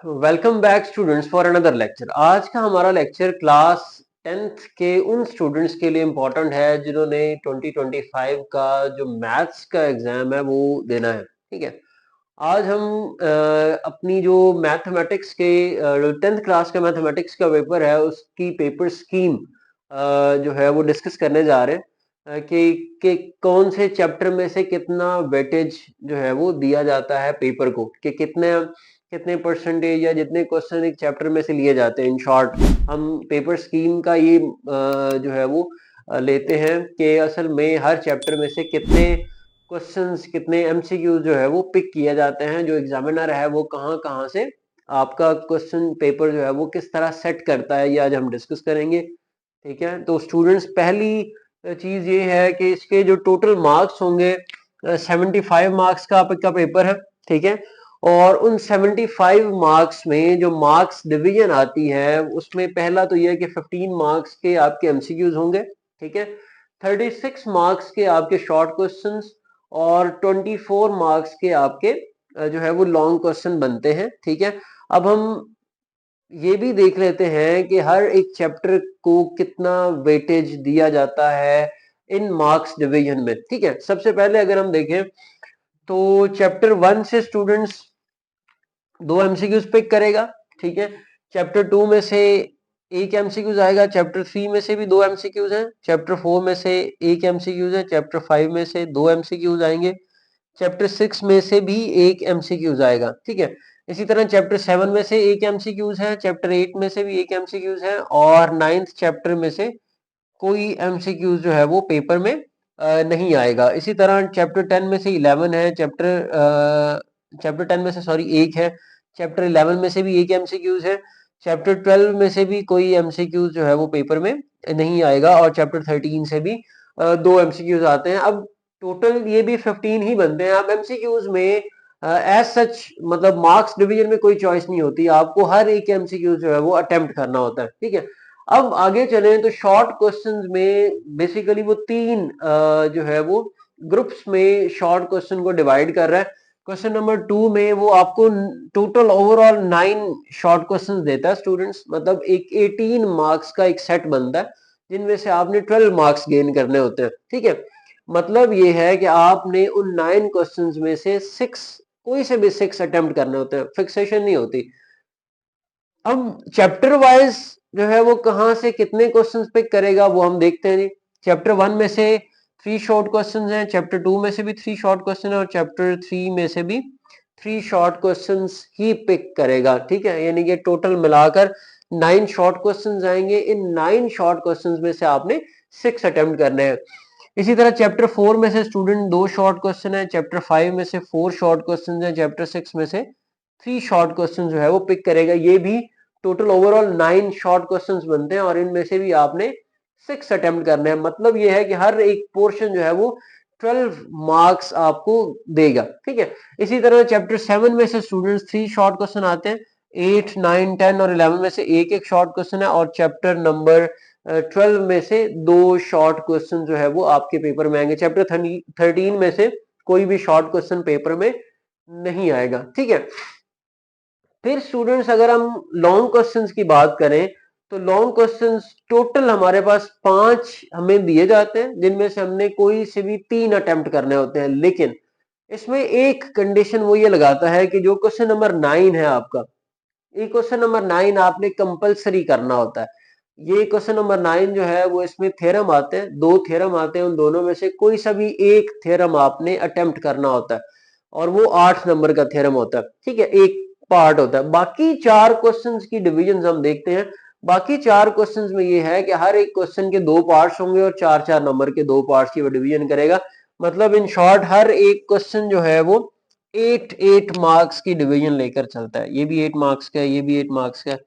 Welcome back students for another lecture. आज का हमारा लेक्चर क्लास 10th के उन स्टूडेंट्स के लिए इम्पोर्टेंट है जिन्होंने 2025 का जो मैथ्स का एग्जाम है वो देना है। ठीक है, आज हम अपनी जो मैथमेटिक्स के 10th क्लास का मैथमेटिक्स का पेपर है उसकी पेपर स्कीम जो है वो डिस्कस करने जा रहे हैं। कि कौन से चैप्टर में से कितना वेटेज जो है वो दिया जाता है पेपर को, कि कितने कितने परसेंटेज या जितने क्वेश्चन एक चैप्टर में से लिए जाते हैं। इन शॉर्ट हम पेपर स्कीम का ये जो है वो लेते हैं कि असल में हर चैप्टर में से कितने क्वेश्चंस, कितने एमसीक्यूज जो है वो पिक किए जाते हैं। जो एग्जामिनर है वो कहाँ कहाँ से आपका क्वेश्चन पेपर जो है वो किस तरह सेट करता है, ये आज हम डिस्कस करेंगे। ठीक है, तो स्टूडेंट्स पहली चीज ये है कि इसके जो टोटल मार्क्स होंगे 75 मार्क्स का आपका पेपर है। ठीक है, और उन 75 मार्क्स में जो मार्क्स डिवीजन आती है उसमें पहला तो यह है कि 15 मार्क्स के आपके एमसीक्यूज होंगे। ठीक है, 36 मार्क्स के आपके शॉर्ट क्वेश्चंस और 24 मार्क्स के आपके जो है वो लॉन्ग क्वेश्चन बनते हैं। ठीक है, अब हम ये भी देख लेते हैं कि हर एक चैप्टर को कितना वेटेज दिया जाता है इन मार्क्स डिवीजन में। ठीक है, सबसे पहले अगर हम देखें तो चैप्टर 1 से स्टूडेंट्स 2 एमसीक्यूज पिक करेगा। ठीक है, चैप्टर 2 में से एक एमसीक्यूज आएगा, चैप्टर 3 में से भी 2 एमसीक्यूज हैं, चैप्टर 4 में से एक एमसीक्यूज है, चैप्टर 5 में से 2 एमसीक्यूज आएंगे, चैप्टर 6 में से भी एक एमसीक्यूज आएगा। ठीक है, इसी तरह चैप्टर 7 में से एक एमसीक्यूज है, चैप्टर 8 में से भी एक एमसीक्यूज है, और 9th चैप्टर में से कोई एमसीक्यूज जो है वो पेपर में नहीं आएगा। इसी तरह चैप्टर 10 में से 11 है, चैप्टर 10 में से सॉरी एक है, चैप्टर 11 में से भी एक एमसीक्यूज है, चैप्टर 12 में से भी कोई एमसीक्यूज जो है वो पेपर में नहीं आएगा, और चैप्टर 13 से भी 2 एमसीक्यूज आते हैं। अब टोटल ये भी 15 ही बनते हैं। अब एमसीक्यूज में एज सच मतलब मार्क्स डिवीजन में कोई चॉइस नहीं होती, आपको हर एक एमसीक्यू जो है वो अटेम्प्ट करना होता है। ठीक है, अब आगे चले तो शॉर्ट क्वेश्चंस में बेसिकली वो तीन जो है वो ग्रुप्स में शॉर्ट क्वेश्चन को डिवाइड कर रहा है। क्वेश्चन नंबर 2 में वो आपको टोटल ओवरऑल 9 शॉर्ट क्वेश्चंस देता है स्टूडेंट्स, मतलब एक 18 मार्क्स का एक सेट बनता है जिनमें से आपने 12 मार्क्स गेन करने होते हैं। ठीक है, मतलब ये है कि आपने उन 9 क्वेश्चंस में से 6, कोई से भी 6 अटेम्प्ट करने होते हैं, फिक्सेशन नहीं होती। अब चैप्टर वाइज जो है वो कहां से कितने क्वेश्चंस पिक करेगा वो हम देखते हैं जी। चैप्टर 1 में से 3 शॉर्ट क्वेश्चंस हैं, चैप्टर 2 में से भी 3 शॉर्ट क्वेश्चन है, और चैप्टर 3 में से भी 3 शॉर्ट क्वेश्चंस ही पिक करेगा। ठीक है, यानी कि टोटल मिलाकर 9 शॉर्ट क्वेश्चंस आएंगे। इन 9 शॉर्ट क्वेश्चंस में से आपने 6 अटेम्प्ट करने हैं। इसी तरह चैप्टर 4 में से स्टूडेंट 2 शॉर्ट क्वेश्चन है, चैप्टर 5 में से 4 शॉर्ट क्वेश्चन है, चैप्टर 6 में से 3 शॉर्ट क्वेश्चन जो है वो पिक करेगा। ये भी टोटल ओवरऑल 9 शॉर्ट क्वेश्चंस बनते हैं, और इनमें से भी आपने 6 अटेम्प्ट करने हैं। मतलब ये है कि हर एक पोर्शन जो है वो 12 मार्क्स आपको देगा। ठीक है, इसी तरह चैप्टर 7 में से स्टूडेंट्स 3 शॉर्ट क्वेश्चन आते हैं, 8, 9, 10 और 11 में से एक एक शॉर्ट क्वेश्चन है, और चैप्टर नंबर 12 में से 2 शॉर्ट क्वेश्चन जो है वो आपके पेपर में आएंगे। चैप्टर 13 में से कोई भी शॉर्ट क्वेश्चन पेपर में नहीं आएगा। ठीक है, फिर स्टूडेंट्स अगर हम लॉन्ग क्वेश्चंस की बात करें तो लॉन्ग क्वेश्चंस टोटल हमारे पास 5 हमें दिए जाते हैं, जिनमें से हमने कोई से भी 3 अटेम्प्ट करने होते हैं। लेकिन इसमें एक कंडीशन वो ये लगाता है कि जो क्वेश्चन नंबर 9 है आपका, ये क्वेश्चन नंबर 9 आपने कंपलसरी करना होता है। ये क्वेश्चन नंबर 9 जो है वो इसमें थ्योरम आते हैं, 2 थ्योरम आते हैं, उन दोनों में से कोई सा भी एक थ्योरम आपने अटेम्प्ट करना होता है, और वो 8 नंबर का थ्योरम होता है। ठीक है, एक पार्ट होता है। बाकी 4 क्वेश्चंस की डिविजन हम देखते हैं। बाकी 4 क्वेश्चंस में ये है कि हर एक क्वेश्चन के 2 पार्ट्स होंगे, और 4-4 नंबर के 2 पार्ट्स की वो डिवीजन करेगा। मतलब इन शॉर्ट हर एक क्वेश्चन जो है वो 8 मार्क्स की डिवीजन लेकर चलता है। ये भी 8 मार्क्स का है, ये भी 8 मार्क्स का है,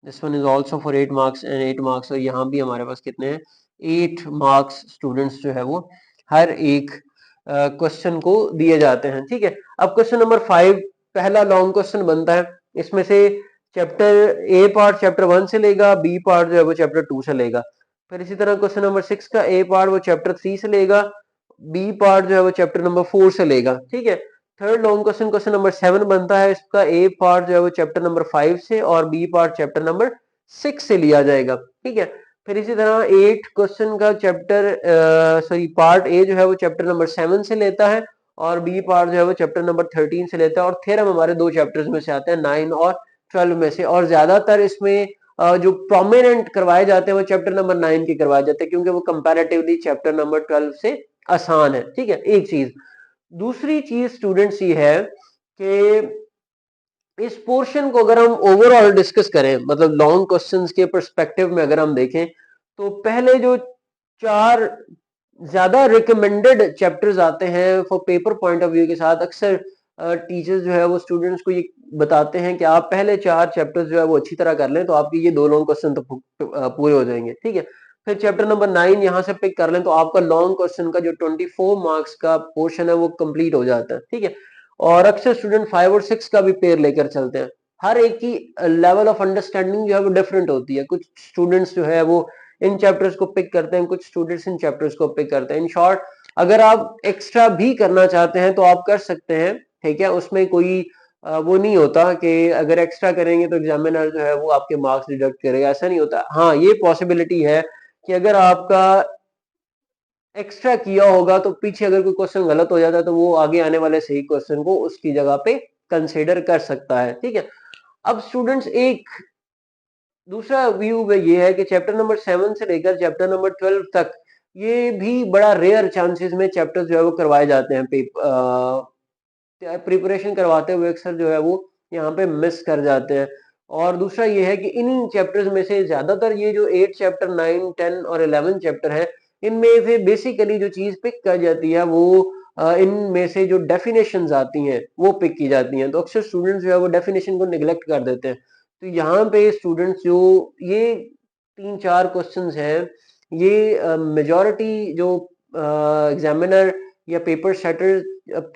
this one is also for 8 marks and 8 marks. और यहाँ भी हमारे पास कितने हैं, 8 मार्क्स स्टूडेंट्स जो है वो हर एक क्वेश्चन को दिए जाते हैं। ठीक है, अब क्वेश्चन नंबर 5 पहला लॉन्ग क्वेश्चन बनता है। इसमें से चैप्टर ए पार्ट चैप्टर 1 से लेगा, बी पार्ट जो है वो चैप्टर 2 से लेगा। फिर इसी तरह क्वेश्चन नंबर 6 का ए पार्ट वो चैप्टर 3 से लेगा, बी पार्ट जो है वो चैप्टर नंबर 4 से लेगा। ठीक है, third long question question number 7 बनता है, इसका ए पार्ट जो है वो चैप्टर नंबर 5 से और बी पार्ट चैप्टर नंबर 6 से लिया जाएगा, ठीक है। फिर इसी तरह 8 क्वेश्चन का चैप्टर सॉरी पार्ट ए जो है वो चैप्टर नंबर 7 से लेता है और बी पार्ट जो है वो चैप्टर नंबर 13 से लेता है, और थ्योरम हमारे दो चैप्टर्स में से आते हैं 9 और 12 में से, और ज्यादातर इसमें जो प्रोमिनेंट करवाए जाते हैं वो चैप्टर नंबर 9 के करवाए जाते हैं, क्योंकि वो कंपैरेटिवली चैप्टर नंबर 12 से आसान है, ठीक है। एक चीज, दूसरी चीज स्टूडेंट्स ये है कि इस पोर्शन को अगर हम ओवरऑल डिस्कस करें, मतलब लॉन्ग क्वेश्चंस के पर्सपेक्टिव में अगर हम देखें, तो पहले जो 4 ज्यादा रिकमेंडेड चैप्टर्स आते हैं for paper point of view के साथ, अक्सर टीचर्स जो है वो स्टूडेंट्स को ये बताते हैं कि आप पहले 4 चैप्टर्स जो है वो अच्छी तरह कर लें तो आपके ये 2 लॉन्ग क्वेश्चन तो पूरे हो जाएंगे, ठीक है। फिर चैप्टर नंबर 9 यहाँ से पिक कर लें तो आपका लॉन्ग क्वेश्चन का जो 24 मार्क्स का पोर्शन है वो कंप्लीट हो जाता है, ठीक है। और अक्सर स्टूडेंट 5 और 6 का भी पेयर लेकर चलते हैं। हर एक की लेवल ऑफ अंडरस्टैंडिंग जो है वो डिफरेंट होती है, कुछ स्टूडेंट्स जो है वो इन चैप्टर्स को पिक करते हैं, कुछ स्टूडेंट्स इन चैप्टर्स को पिक करते हैं। इन शॉर्ट, अगर आप एक्स्ट्रा भी करना चाहते हैं तो आप कर सकते हैं, ठीक है। उसमें कोई वो नहीं होता कि अगर एक्स्ट्रा करेंगे तो एग्जामिनर जो है वो आपके मार्क्स डिडक्ट करेगा, ऐसा नहीं होता। हाँ, ये पॉसिबिलिटी है कि अगर आपका एक्स्ट्रा किया होगा तो पीछे अगर कोई क्वेश्चन गलत हो जाता है तो वो आगे आने वाले सही क्वेश्चन को उसकी जगह पे कंसीडर कर सकता है, ठीक है। अब स्टूडेंट्स एक दूसरा व्यू में ये है कि चैप्टर नंबर 7 से लेकर चैप्टर नंबर 12 तक ये भी बड़ा रेयर चांसेस में चैप्टर जो है वो करवाए जाते हैं, प्रिपरेशन करवाते हुए अक्सर जो है वो यहाँ पे मिस कर जाते हैं। और दूसरा ये है कि इन चैप्टर्स में से ज्यादातर ये जो 8 चैप्टर 9 10 और 11 चैप्टर है, इनमें से बेसिकली जो चीज पिक कर जाती है वो इनमें से जो डेफिनेशंस आती हैं वो पिक की जाती हैं, तो अक्सर स्टूडेंट्स जो है वो डेफिनेशन को निगलेक्ट कर देते हैं। तो यहाँ पे स्टूडेंट्स जो ये 3-4 क्वेश्चंस हैं, ये मेजॉरिटी जो एग्जामिनर या पेपर सेटर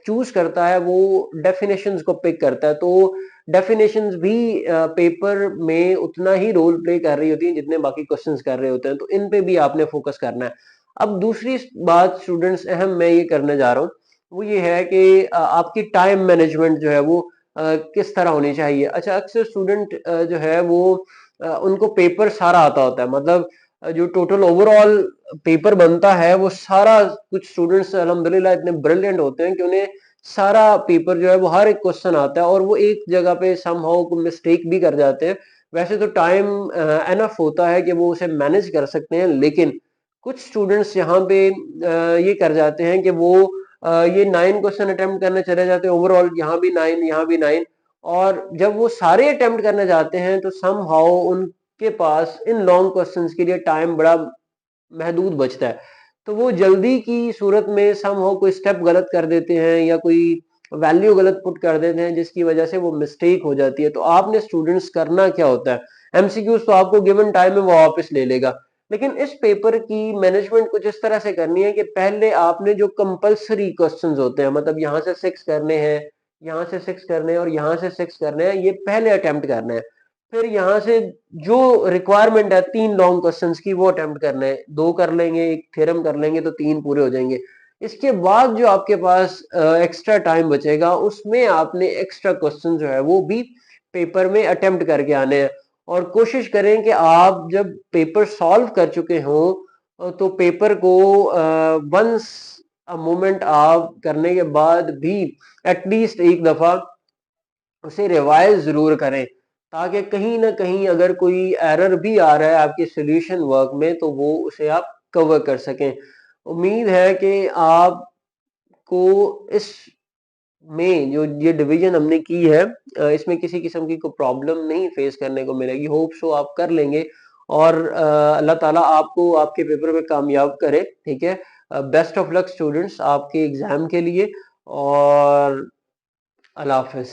चूज करता है वो डेफिनेशंस को पिक करता है, तो डेफिनेशंस भी पेपर में उतना ही रोल प्ले कर रही होती हैं जितने बाकी क्वेश्चंस कर रहे होते हैं, तो इन पे भी आपने फोकस करना है। अब दूसरी बात स्टूडेंट्स अहम मैं ये करने जा रहा हूँ वो ये है कि आपकी टाइम मैनेजमेंट जो है वो किस तरह होनी चाहिए। अच्छा, अक्सर स्टूडेंट जो है वो उनको पेपर सारा आता होता है, मतलब जो टोटल ओवरऑल पेपर बनता है वो सारा, कुछ स्टूडेंट्स अल्हम्दुलिल्लाह इतने ब्रिलियंट होते हैं कि उन्हें सारा पेपर जो है वो हर एक क्वेश्चन आता है और वो एक जगह पे समहाउ मिस्टेक भी कर जाते हैं। वैसे तो टाइम एनफ होता है कि वो उसे मैनेज कर सकते हैं, लेकिन कुछ स्टूडेंट्स यहाँ पे ये कर जाते हैं कि वो ये 9 क्वेश्चन अटेम्प्ट करने चले जाते हैं, ओवरऑल यहाँ भी 9 यहाँ भी 9, और जब वो सारे अटेम्प्ट करने जाते हैं तो समहाउ उनके पास इन लॉन्ग क्वेश्चंस के लिए टाइम बड़ा महदूद बचता है। तो वो जल्दी की सूरत में समहाउ कोई स्टेप गलत कर देते हैं या कोई वैल्यू गलत पुट कर देते हैं जिसकी वजह से वो मिस्टेक हो जाती है। तो आपने स्टूडेंट्स करना क्या होता है, एमसीक्यूज तो आपको गिवन टाइम में वो वापस ले लेगा, लेकिन इस पेपर की मैनेजमेंट कुछ इस तरह से करनी है कि पहले आपने जो कंपल्सरी क्वेश्चंस होते हैं, मतलब यहाँ से 6 करने हैं, यहाँ से 6 करने हैं और यहाँ से 6 करने हैं, ये पहले अटेम्प्ट करने हैं। फिर यहाँ से जो रिक्वायरमेंट है 3 लॉन्ग क्वेश्चंस की वो अटेम्प्ट करना है, 2 कर लेंगे, एक थ्योरम कर लेंगे तो 3 पूरे हो जाएंगे। इसके बाद जो आपके पास एक्स्ट्रा टाइम बचेगा उसमें आपने एक्स्ट्रा क्वेश्चन जो है वो भी पेपर में अटेम्प्ट करके आने हैं, और कोशिश करें कि आप जब पेपर सॉल्व कर चुके हो तो पेपर को वंस अ मोमेंट आप करने के बाद भी एटलीस्ट एक दफा उसे रिवाइज जरूर करें, ताकि कहीं ना कहीं अगर कोई एरर भी आ रहा है आपके सॉल्यूशन वर्क में तो वो उसे आप कवर कर सकें। उम्मीद है कि आपको इस में जो ये डिवीजन हमने की है इसमें किसी किस्म की कोई प्रॉब्लम नहीं फेस करने को मिलेगी। होप सो आप कर लेंगे और अल्लाह ताला आपको आपके पेपर में कामयाब करे, ठीक है। बेस्ट ऑफ लक स्टूडेंट्स आपके एग्जाम के लिए, और अल्लाह हाफिज।